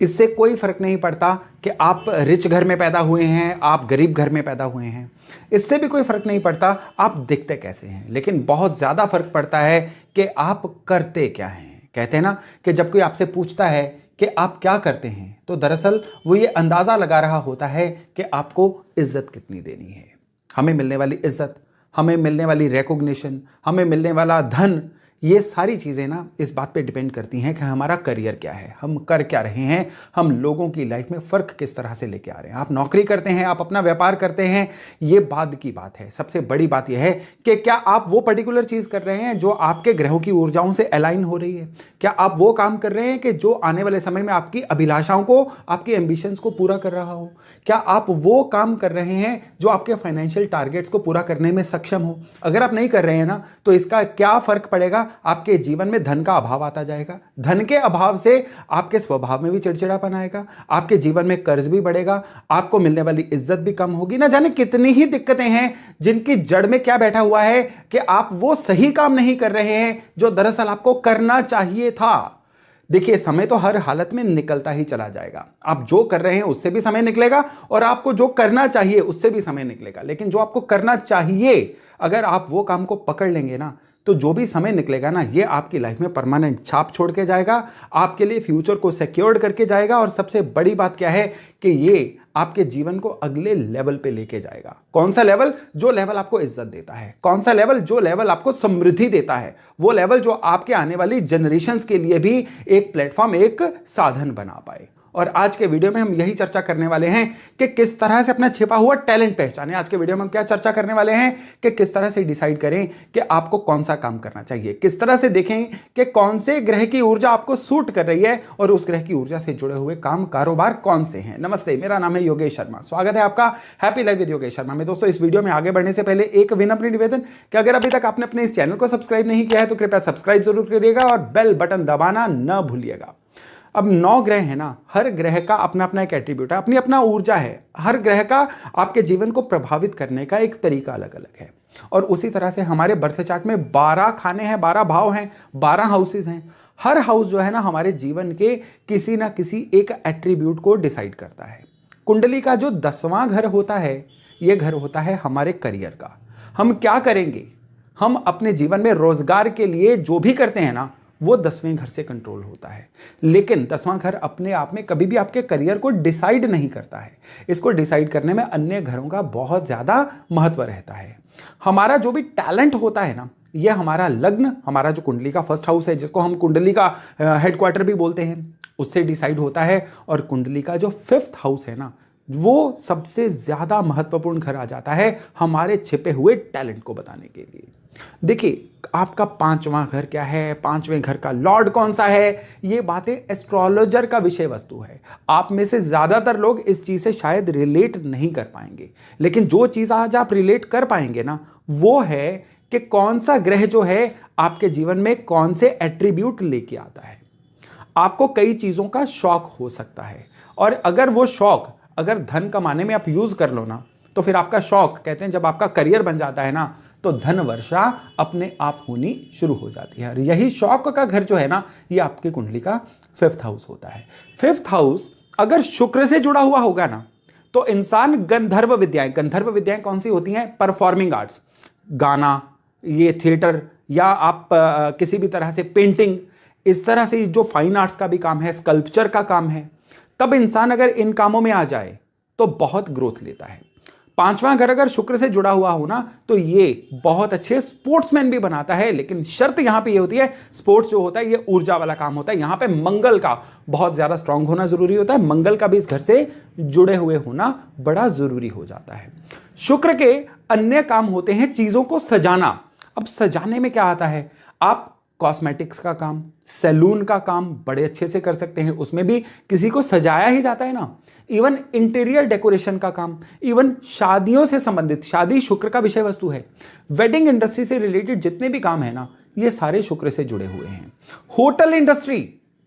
इससे कोई फर्क नहीं पड़ता कि आप रिच घर में पैदा हुए हैं, आप गरीब घर में पैदा हुए हैं। इससे भी कोई फर्क नहीं पड़ता आप दिखते कैसे हैं। लेकिन बहुत ज़्यादा फर्क पड़ता है कि आप करते क्या हैं। कहते हैं ना कि जब कोई आपसे पूछता है कि आप क्या करते हैं, तो दरअसल वो ये अंदाज़ा लगा रहा होता है कि आपको इज्जत कितनी देनी है। हमें मिलने वाली इज्जत, हमें मिलने वाली रिकॉग्निशन, हमें मिलने वाला धन, ये सारी चीज़ें ना इस बात पे डिपेंड करती हैं कि हमारा करियर क्या है, हम कर क्या रहे हैं, हम लोगों की लाइफ में फ़र्क किस तरह से लेके आ रहे हैं। आप नौकरी करते हैं, आप अपना व्यापार करते हैं, ये बाद की बात है। सबसे बड़ी बात यह है कि क्या आप वो पर्टिकुलर चीज़ कर रहे हैं जो आपके ग्रहों की ऊर्जाओं से अलाइन हो रही है। क्या आप वो काम कर रहे हैं कि जो आने वाले समय में आपकी अभिलाषाओं को, आपके एम्बिशंस को पूरा कर रहा हो। क्या आप वो काम कर रहे हैं जो आपके फाइनेंशियल टारगेट्स को पूरा करने में सक्षम हो। अगर आप नहीं कर रहे हैं ना, तो इसका क्या फ़र्क पड़ेगा, आपके जीवन में धन का अभाव आता जाएगा। धन के अभाव से आपके स्वभाव में भी चिड़चिड़ापन आएगा, आपके जीवन में कर्ज भी बढ़ेगा, आपको मिलने वाली इज्जत भी कम होगी। ना जाने कितनी ही दिक्कतें हैं जिनकी जड़ में क्या बैठा हुआ है कि आप वो सही काम नहीं कर रहे हैं जो दरअसल आपको करना चाहिए था। देखिए, समय तो हर हालत में निकलता ही चला जाएगा। आप जो कर रहे हैं उससे भी समय निकलेगा और आपको जो करना चाहिए उससे भी समय निकलेगा। लेकिन जो आपको करना चाहिए, अगर आप वो काम को पकड़ लेंगे ना, तो जो भी समय निकलेगा ना, ये आपकी लाइफ में परमानेंट छाप छोड़ के जाएगा, आपके लिए फ्यूचर को सिक्योर्ड करके जाएगा। और सबसे बड़ी बात क्या है कि ये आपके जीवन को अगले लेवल पे लेके जाएगा। कौन सा लेवल? जो लेवल आपको इज्जत देता है। कौन सा लेवल? जो लेवल आपको समृद्धि देता है। वो लेवल जो आपके आने वाली जनरेशंस के लिए भी एक प्लेटफॉर्म, एक साधन बना पाए। और आज के वीडियो में हम यही चर्चा करने वाले हैं कि किस तरह से अपना छिपा हुआ टैलेंट पहचानें। आज के वीडियो में हम क्या चर्चा करने वाले हैं कि किस तरह से डिसाइड करें कि आपको कौन सा काम करना चाहिए, किस तरह से देखें कि कौन से ग्रह की ऊर्जा आपको सूट कर रही है और उस ग्रह की ऊर्जा से जुड़े हुए काम कारोबार कौन से हैं। नमस्ते, मेरा नाम है योगेश शर्मा। स्वागत है आपका happy life with Yogesh Sharma में। दोस्तों, इस वीडियो में आगे बढ़ने से पहले एक विनम्र निवेदन कि अगर अभी तक आपने अपने इस चैनल को सब्सक्राइब नहीं किया है तो कृपया सब्सक्राइब जरूर करिएगा और बेल बटन दबाना न भूलिएगा। अब 9 ग्रह है ना, हर ग्रह का अपना अपना एक एट्रीब्यूट है, अपनी अपना ऊर्जा है। हर ग्रह का आपके जीवन को प्रभावित करने का एक तरीका अलग अलग है। और उसी तरह से हमारे बर्थ चार्ट में 12 खाने हैं, 12 भाव हैं, 12 हाउसेस हैं। हर हाउस जो है ना, हमारे जीवन के किसी ना किसी एक एट्रीब्यूट को डिसाइड करता है। कुंडली का जो 10वां घर होता है, यह घर होता है हमारे करियर का। हम क्या करेंगे, हम अपने जीवन में रोजगार के लिए जो भी करते हैं ना, वो 10वें घर से कंट्रोल होता है। लेकिन 10वां घर अपने आप में कभी भी आपके करियर को डिसाइड नहीं करता है। इसको डिसाइड करने में अन्य घरों का बहुत ज़्यादा महत्व रहता है। हमारा जो भी टैलेंट होता है ना, ये हमारा लग्न, हमारा जो कुंडली का फर्स्ट हाउस है, जिसको हम कुंडली का हेडक्वार्टर भी बोलते हैं, उससे डिसाइड होता है। और कुंडली का जो 5th हाउस है ना, वो सबसे ज़्यादा महत्वपूर्ण घर आ जाता है हमारे छिपे हुए टैलेंट को बताने के लिए। देखिए, आपका 5वां घर क्या है, 5वें घर का लॉर्ड कौन सा है, ये बातें एस्ट्रोलॉजर का विषय वस्तु है। आप में से ज्यादातर लोग इस चीज से शायद रिलेट नहीं कर पाएंगे। लेकिन जो चीज आज आप रिलेट कर पाएंगे ना, वो है कि कौन सा ग्रह जो है आपके जीवन में कौन से एट्रीब्यूट लेके आता है। आपको कई चीजों का शौक हो सकता है, और अगर वो शौक अगर धन कमाने में आप यूज कर लो ना, तो फिर आपका शौक, कहते हैं जब आपका करियर बन जाता है ना, तो धन वर्षा अपने आप होनी शुरू हो जाती है। और यही शौक का घर जो है ना, ये आपकी कुंडली का 5th हाउस होता है। 5th हाउस अगर शुक्र से जुड़ा हुआ होगा ना, तो इंसान गंधर्व विद्याएं कौन सी होती हैं? परफॉर्मिंग आर्ट्स, गाना, ये थिएटर, या आप किसी भी तरह से पेंटिंग, इस तरह से जो फाइन आर्ट्स का भी काम है, स्कल्पचर का काम है, तब इंसान अगर इन कामों में आ जाए तो बहुत ग्रोथ लेता है। 5वां घर अगर शुक्र से जुड़ा हुआ हो ना, तो ये बहुत अच्छे स्पोर्ट्समैन भी बनाता है। लेकिन शर्त यहां पे ये होती है, स्पोर्ट्स जो होता है ये ऊर्जा वाला काम होता है। यहां पे मंगल का बहुत ज्यादा स्ट्रांग होना जरूरी होता है। मंगल का भी इस घर से जुड़े हुए होना बड़ा जरूरी हो जाता है। शुक्र के अन्य काम होते हैं चीजों को सजाना। अब सजाने में क्या आता है? आप कॉस्मेटिक्स का काम, सैलून का काम बड़े अच्छे से कर सकते हैं, उसमें भी किसी को सजाया ही जाता है ना। इवन इंटीरियर डेकोरेशन का काम, इवन शादियों से संबंधित, शादी शुक्र का विषय वस्तु है। वेडिंग इंडस्ट्री से रिलेटेड जितने भी काम है ना, ये सारे शुक्र से जुड़े हुए हैं। होटल इंडस्ट्री,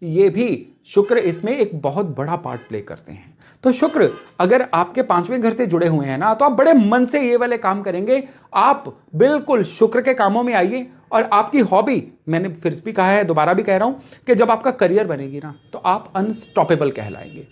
ये भी शुक्र इसमें एक बहुत बड़ा पार्ट प्ले करते हैं। तो शुक्र अगर आपके 5वें घर से जुड़े हुए हैं ना, तो आप बड़े मन से ये वाले काम करेंगे। आप बिल्कुल शुक्र के कामों में आइए और आपकी हॉबी, मैंने फिर भी कहा है, दोबारा भी कह रहा हूं कि जब आपका करियर बनेगी ना तो आप अनस्टॉपेबल कहलाएंगे।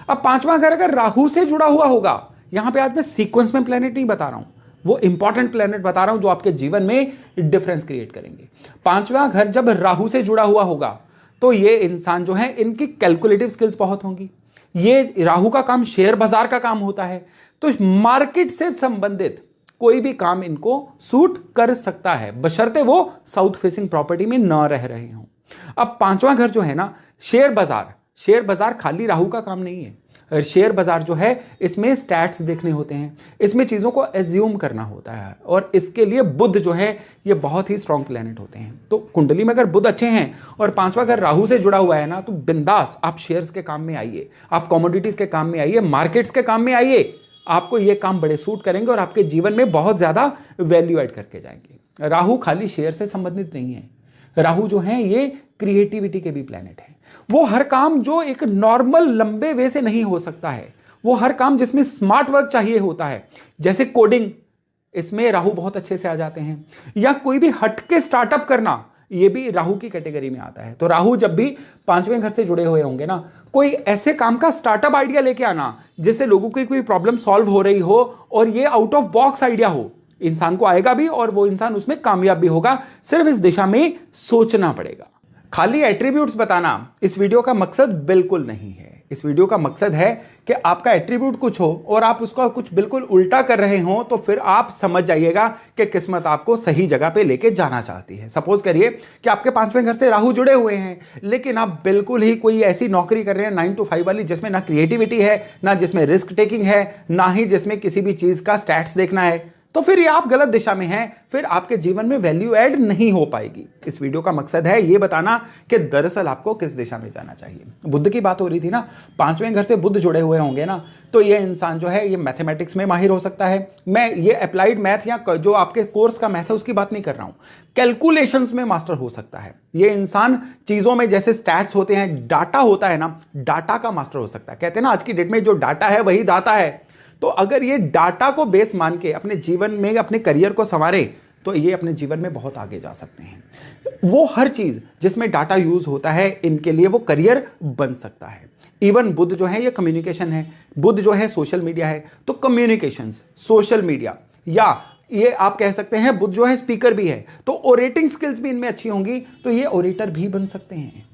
अब पांचवां घर अगर राहु से जुड़ा हुआ होगा, यहां पे आज मैं सीक्वेंस में प्लेनेट नहीं बता रहा हूं, वो इंपॉर्टेंट प्लेनेट बता रहा हूं जो आपके जीवन में डिफरेंस क्रिएट करेंगे। पांचवां घर जब राहु से जुड़ा हुआ होगा तो ये इंसान जो है, इनकी कैलकुलेटिव स्किल्स बहुत होंगी। ये राहु का काम शेयर बाजार का काम होता है, तो मार्केट से संबंधित कोई भी काम इनको सूट कर सकता है, बशर्ते वो साउथ फेसिंग प्रॉपर्टी में न रह रहे हों। अब पांचवां घर जो है ना, शेयर बाजार खाली राहु का काम नहीं है। शेयर बाजार जो है, इसमें स्टैट्स देखने होते हैं, इसमें चीजों को एज्यूम करना होता है, और इसके लिए बुध जो है ये बहुत ही स्ट्रॉन्ग प्लेनेट होते हैं। तो कुंडली में अगर बुध अच्छे हैं और पांचवा घर राहु से जुड़ा हुआ है ना, तो बिंदास आप शेयर्स के काम में आइए, आप कमोडिटीज के काम में आइए, मार्केट्स के काम में आइए। आपको ये काम बड़े सूट करेंगे और आपके जीवन में बहुत ज्यादा वैल्यू ऐड करके जाएंगे। राहु खाली शेयर से संबंधित नहीं है, राहु जो है ये क्रिएटिविटी के भी प्लेनेट है। वो हर काम जो एक नॉर्मल लंबे वे से नहीं हो सकता है, वो हर काम जिसमें स्मार्ट वर्क चाहिए होता है, जैसे कोडिंग, इसमें राहु बहुत अच्छे से आ जाते हैं, या कोई भी हटके स्टार्टअप करना, ये भी राहु की कैटेगरी में आता है। तो राहु जब भी पांचवें घर से जुड़े हुए होंगे ना, कोई ऐसे काम का स्टार्टअप आइडिया लेके आना जिससे लोगों की कोई प्रॉब्लम सॉल्व हो रही हो और ये आउट ऑफ बॉक्स आइडिया हो, इंसान को आएगा भी और वो इंसान उसमें कामयाब भी होगा। सिर्फ इस दिशा में सोचना पड़ेगा। खाली एट्रीब्यूट्स बताना इस वीडियो का मकसद बिल्कुल नहीं है। इस वीडियो का मकसद है कि आपका एट्रीब्यूट कुछ हो और आप उसका कुछ बिल्कुल उल्टा कर रहे हो, तो फिर आप समझ जाइएगा कि किस्मत आपको सही जगह पे लेके जाना चाहती है। सपोज करिए कि आपके पांचवें घर से राहु जुड़े हुए हैं, लेकिन आप बिल्कुल ही कोई ऐसी नौकरी कर रहे हैं 9 to 5 वाली, जिसमें ना क्रिएटिविटी है, ना जिसमें रिस्क टेकिंग है, ना ही जिसमें किसी भी चीज का स्टैट्स देखना है, तो फिर ये आप गलत दिशा में हैं, फिर आपके जीवन में वैल्यू ऐड नहीं हो पाएगी। इस वीडियो का मकसद है ये बताना कि दरअसल आपको किस दिशा में जाना चाहिए। बुध की बात हो रही थी ना, पांचवें घर से बुध जुड़े हुए होंगे ना, तो ये इंसान जो है ये मैथमेटिक्स में माहिर हो सकता है। मैं ये अप्लाइड मैथ या जो आपके कोर्स का मैथ है उसकी बात नहीं कर रहा हूं, कैलकुलेशंस में मास्टर हो सकता है। ये इंसान चीजों में, जैसे स्टैट्स होते हैं, डाटा होता है ना, डाटा का मास्टर हो सकता है। कहते हैं ना आज की डेट में जो डाटा है वही दाता है। तो अगर ये डाटा को बेस मान के अपने जीवन में, अपने करियर को संवारे, तो ये अपने जीवन में बहुत आगे जा सकते हैं। वो हर चीज जिसमें डाटा यूज होता है, इनके लिए वो करियर बन सकता है। इवन बुध जो है ये कम्युनिकेशन है, बुध जो है सोशल मीडिया है, तो कम्युनिकेशंस, सोशल मीडिया, या ये आप कह सकते हैं बुध जो है स्पीकर भी है, तो ओरेटिंग स्किल्स भी इनमें अच्छी होंगी, तो ये ओरेटर भी बन सकते हैं।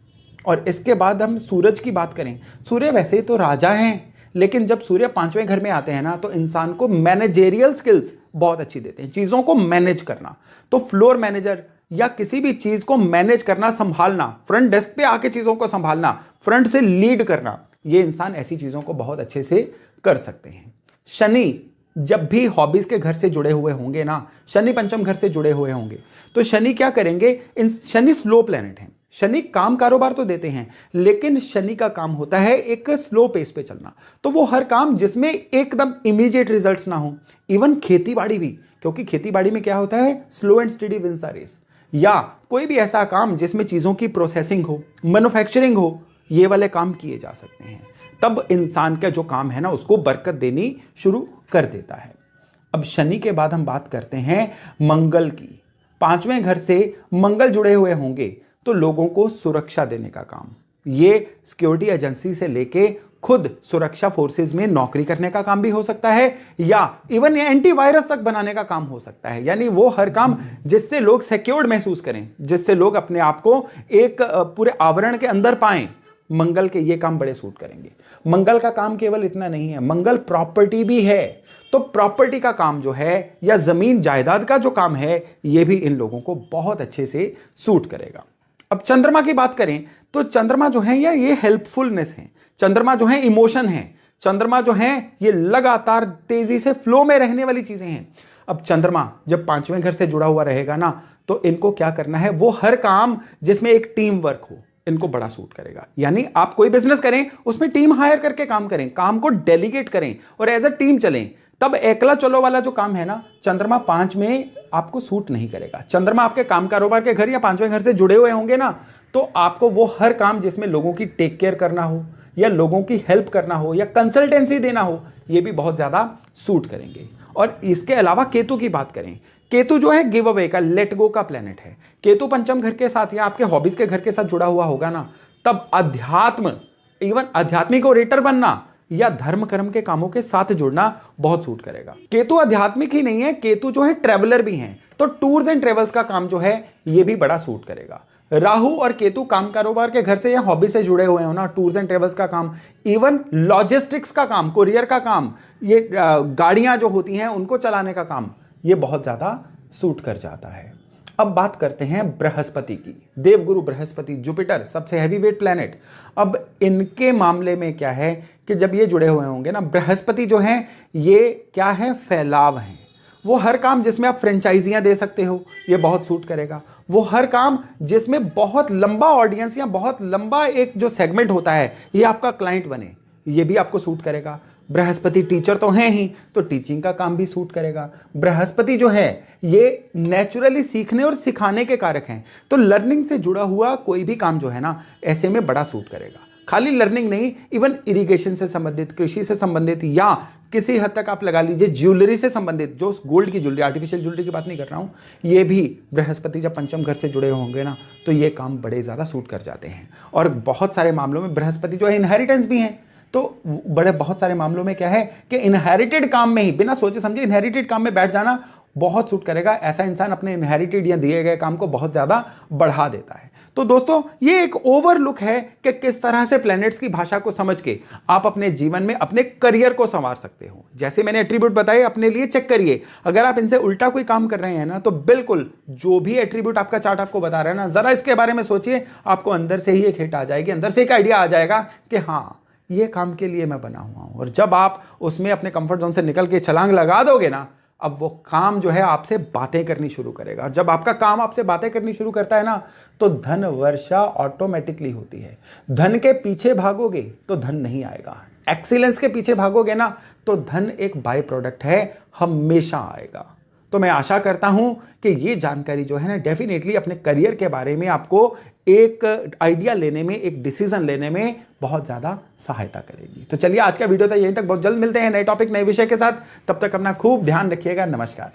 और इसके बाद हम सूरज की बात करें, सूर्य वैसे तो राजा हैं, लेकिन जब सूर्य पांचवें घर में आते हैं ना, तो इंसान को मैनेजेरियल स्किल्स बहुत अच्छी देते हैं, चीजों को मैनेज करना। तो फ्लोर मैनेजर या किसी भी चीज को मैनेज करना, संभालना, फ्रंट डेस्क पे आके चीजों को संभालना, फ्रंट से लीड करना, ये इंसान ऐसी चीजों को बहुत अच्छे से कर सकते हैं। शनि जब भी हॉबीज के घर से जुड़े हुए होंगे ना, शनि पंचम घर से जुड़े हुए होंगे, तो शनि क्या करेंगे, शनि स्लो प्लेनेट है। शनि काम कारोबार तो देते हैं, लेकिन शनि का काम होता है एक स्लो पेस पे चलना। तो वो हर काम जिसमें एकदम इमीडिएट रिजल्ट्स ना हो, इवन खेतीबाड़ी भी, क्योंकि खेतीबाड़ी में क्या होता है, slow and study wins the race, या कोई भी ऐसा काम जिसमें चीजों की प्रोसेसिंग हो, मैन्युफैक्चरिंग हो, ये वाले काम किए जा सकते हैं। तब इंसान का जो काम है ना, उसको बरकत देनी शुरू कर देता है। अब शनि के बाद हम बात करते हैं मंगल की। पांचवें घर से मंगल जुड़े हुए होंगे, तो लोगों को सुरक्षा देने का काम, ये सिक्योरिटी एजेंसी से लेके खुद सुरक्षा फोर्सेस में नौकरी करने का काम भी हो सकता है, या इवन एंटीवायरस तक बनाने का काम हो सकता है। यानी वो हर काम जिससे लोग सिक्योर्ड महसूस करें, जिससे लोग अपने आप को एक पूरे आवरण के अंदर पाएं, मंगल के ये काम बड़े सूट करेंगे। मंगल का काम केवल इतना नहीं है, मंगल प्रॉपर्टी भी है। तो प्रॉपर्टी का काम जो है, या जमीन जायदाद का जो काम है, ये भी इन लोगों को बहुत अच्छे से सूट करेगा। अब चंद्रमा की बात करें, तो चंद्रमा जो है ये हेल्पफुलनेस है, चंद्रमा जो है इमोशन है, चंद्रमा जो है ये लगातार तेजी से फ्लो में रहने वाली चीजें हैं। अब चंद्रमा जब पांचवें घर से जुड़ा हुआ रहेगा ना, तो इनको क्या करना है, वो हर काम जिसमें एक टीम वर्क हो, इनको बड़ा सूट करेगा। यानी आप कोई बिजनेस करें, उसमें टीम हायर करके काम करें, काम को डेलीगेट करें और एज अ टीम चलें। तब एकला चलो वाला जो काम है ना, चंद्रमा 5 में आपको सूट नहीं करेगा। चंद्रमा आपके काम कारोबार के घर या पांचवें घर से जुड़े हुए होंगे ना, तो आपको वो हर काम जिसमें लोगों की टेक केयर करना हो, या लोगों की हेल्प करना हो, या कंसल्टेंसी देना हो, ये भी बहुत ज्यादा सूट करेंगे। और इसके अलावा केतु की बात करें, केतु जो है गिव अवे का, लेट गो का प्लेनेट है। केतु पंचम घर के साथ या आपके हॉबीज के घर के साथ जुड़ा हुआ होगा ना, तब अध्यात्म, इवन आध्यात्मिक ओरेटर बनना या धर्म कर्म के कामों के साथ जुड़ना बहुत सूट करेगा। केतु आध्यात्मिक ही नहीं है, केतु जो है ट्रेवलर भी हैं, तो टूर्स एंड ट्रेवल्स का काम जो है ये भी बड़ा सूट करेगा। राहु और केतु काम कारोबार के घर से या हॉबी से जुड़े हुए हो ना, टूर्स एंड ट्रेवल्स का काम, इवन लॉजिस्टिक्स का काम, कुरियर का काम, ये गाड़ियां जो होती हैं उनको चलाने का काम, ये बहुत ज्यादा सूट कर जाता है। अब बात करते हैं बृहस्पति की। देवगुरु बृहस्पति, जुपिटर, सबसे हैवीवेट प्लैनेट। अब इनके मामले में क्या है कि जब ये जुड़े हुए होंगे ना, बृहस्पति जो है ये क्या है, फैलाव है। वो हर काम जिसमें आप फ्रेंचाइजियां दे सकते हो, ये बहुत सूट करेगा। वो हर काम जिसमें बहुत लंबा ऑडियंस या बहुत लंबा एक जो सेगमेंट होता है, ये आपका क्लाइंट बने, ये भी आपको सूट करेगा। बृहस्पति टीचर तो हैं ही, तो टीचिंग का काम भी सूट करेगा। बृहस्पति जो है ये नेचुरली सीखने और सिखाने के कारक हैं, तो लर्निंग से जुड़ा हुआ कोई भी काम जो है ना, ऐसे में बड़ा सूट करेगा। खाली लर्निंग नहीं, इवन इरिगेशन से संबंधित, कृषि से संबंधित, या किसी हद तक आप लगा लीजिए ज्वेलरी से संबंधित, जो गोल्ड की ज्वेलरी, आर्टिफिशियल ज्वेलरी की बात नहीं कर रहा हूं, ये भी बृहस्पति जब पंचम घर से जुड़े होंगे ना, तो ये काम बड़े ज़्यादा सूट कर जाते हैं। और बहुत सारे मामलों में बृहस्पति जो है इनहेरिटेंस भी हैं, तो बड़े बहुत सारे मामलों में क्या है कि इनहेरिटेड काम में ही, बिना सोचे समझे इनहेरिटेड काम में बैठ जाना बहुत सूट करेगा। ऐसा इंसान अपने इनहेरिटेड या दिए गए काम को बहुत ज़्यादा बढ़ा देता है। तो दोस्तों, ये एक ओवरलुक है कि किस तरह से प्लैनेट्स की भाषा को समझ के आप अपने जीवन में अपने करियर को संवार सकते हो। जैसे मैंने एट्रीब्यूट बताए, अपने लिए चेक करिए। अगर आप इनसे उल्टा कोई काम कर रहे हैं ना, तो बिल्कुल जो भी एट्रीब्यूट आपका चार्ट आपको बता रहा है ना, जरा इसके बारे में सोचिए, आपको अंदर से ही एक हिट आ जाएगी, अंदर से एक आइडिया आ जाएगा कि हाँ, ये काम के लिए मैं बना हुआ हूं। और जब आप उसमें अपने कंफर्ट जोन से निकल के छलांग लगा दोगे ना, अब वो काम जो है आपसे बातें करनी शुरू करेगा। और जब आपका काम आपसे बातें करनी शुरू करता है ना, तो धन वर्षा ऑटोमेटिकली होती है। धन के पीछे भागोगे तो धन नहीं आएगा, एक्सीलेंस के पीछे भागोगे ना, तो धन एक बाय प्रोडक्ट है, हमेशा आएगा। तो मैं आशा करता हूं कि ये जानकारी जो है ना, डेफिनेटली अपने करियर के बारे में आपको एक आइडिया लेने में, एक डिसीजन लेने में बहुत ज़्यादा सहायता करेगी। तो चलिए, आज का वीडियो था यहीं तक। बहुत जल्द मिलते हैं नए टॉपिक, नए विषय के साथ। तब तक अपना खूब ध्यान रखिएगा। नमस्कार।